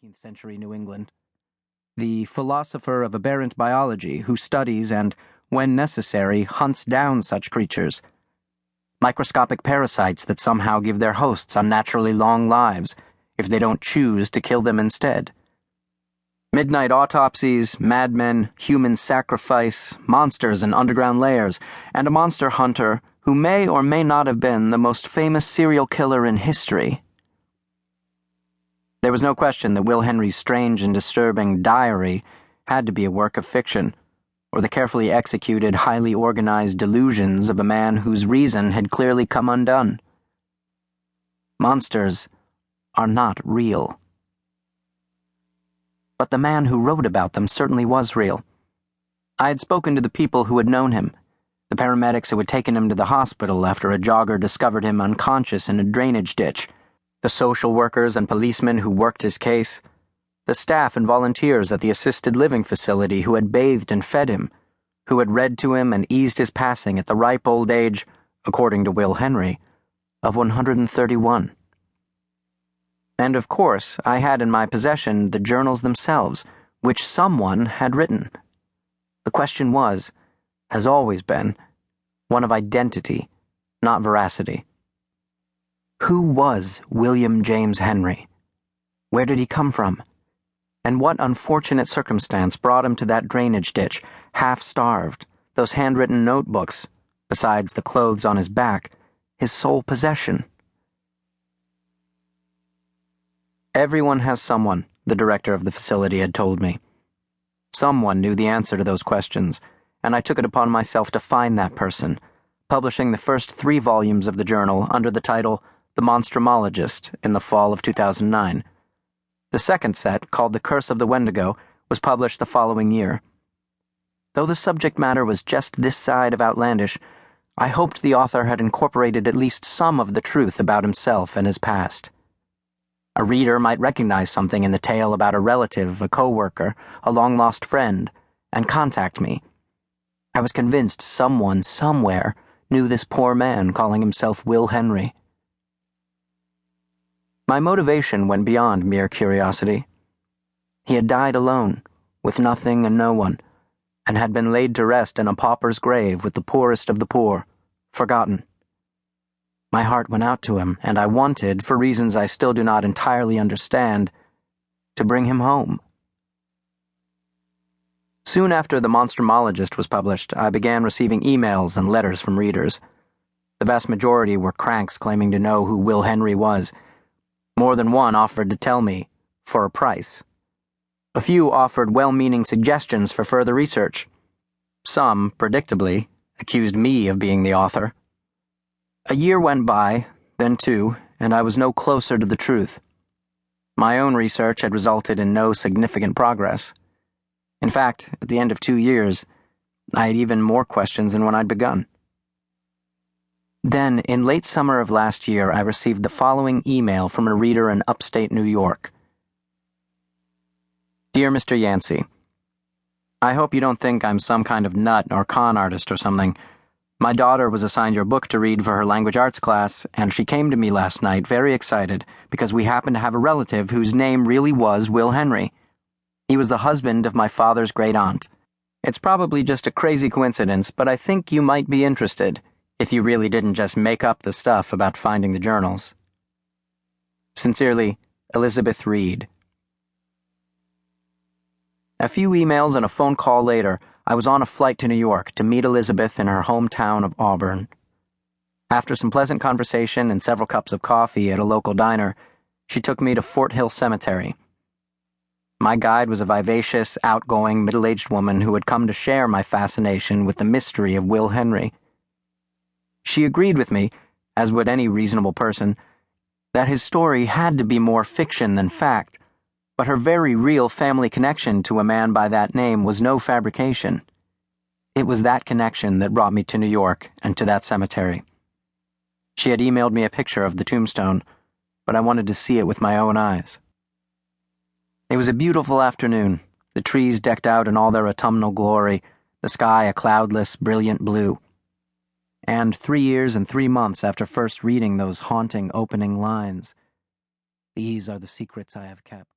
19th century New England. The philosopher of aberrant biology who studies and, when necessary, hunts down such creatures. Microscopic parasites that somehow give their hosts unnaturally long lives if they don't choose to kill them instead. Midnight autopsies, madmen, human sacrifice, monsters in underground lairs, and a monster hunter who may or may not have been the most famous serial killer in history. There was no question that Will Henry's strange and disturbing diary had to be a work of fiction, or the carefully executed, highly organized delusions of a man whose reason had clearly come undone. Monsters are not real. But the man who wrote about them certainly was real. I had spoken to the people who had known him, the paramedics who had taken him to the hospital after a jogger discovered him unconscious in a drainage ditch, the social workers and policemen who worked his case, the staff and volunteers at the assisted living facility who had bathed and fed him, who had read to him and eased his passing at the ripe old age, according to Will Henry, of 131. And of course, I had in my possession the journals themselves, which someone had written. The question was, has always been, one of identity, not veracity. Who was William James Henry? Where did he come from? And what unfortunate circumstance brought him to that drainage ditch, half-starved, those handwritten notebooks, besides the clothes on his back, his sole possession? Everyone has someone, the director of the facility had told me. Someone knew the answer to those questions, and I took it upon myself to find that person, publishing the first 3 volumes of the journal under the title The Monstrumologist in the fall of 2009. The second set, called The Curse of the Wendigo, was published the following year. Though the subject matter was just this side of outlandish, I hoped the author had incorporated at least some of the truth about himself and his past. A reader might recognize something in the tale about a relative, a co-worker, a long-lost friend, and contact me. I was convinced someone, somewhere, knew this poor man calling himself Will Henry. My motivation went beyond mere curiosity. He had died alone, with nothing and no one, and had been laid to rest in a pauper's grave with the poorest of the poor, forgotten. My heart went out to him, and I wanted, for reasons I still do not entirely understand, to bring him home. Soon after The Monstrumologist was published, I began receiving emails and letters from readers. The vast majority were cranks claiming to know who Will Henry was. More than one offered to tell me, for a price. A few offered well-meaning suggestions for further research. Some, predictably, accused me of being the author. A year went by, then 2, and I was no closer to the truth. My own research had resulted in no significant progress. In fact, at the end of 2 years, I had even more questions than when I'd begun. Then, in late summer of last year, I received the following email from a reader in upstate New York. Dear Mr. Yancey, I hope you don't think I'm some kind of nut or con artist or something. My daughter was assigned your book to read for her language arts class, and she came to me last night very excited because we happened to have a relative whose name really was Will Henry. He was the husband of my father's great-aunt. It's probably just a crazy coincidence, but I think you might be interested if you really didn't just make up the stuff about finding the journals. Sincerely, Elizabeth Reed. A few emails and a phone call later, I was on a flight to New York to meet Elizabeth in her hometown of Auburn. After some pleasant conversation and several cups of coffee at a local diner, she took me to Fort Hill Cemetery. My guide was a vivacious, outgoing, middle-aged woman who had come to share my fascination with the mystery of Will Henry. She agreed with me, as would any reasonable person, that his story had to be more fiction than fact, but her very real family connection to a man by that name was no fabrication. It was that connection that brought me to New York and to that cemetery. She had emailed me a picture of the tombstone, but I wanted to see it with my own eyes. It was a beautiful afternoon, the trees decked out in all their autumnal glory, the sky a cloudless, brilliant blue. And 3 years and 3 months after first reading those haunting opening lines, these are the secrets I have kept.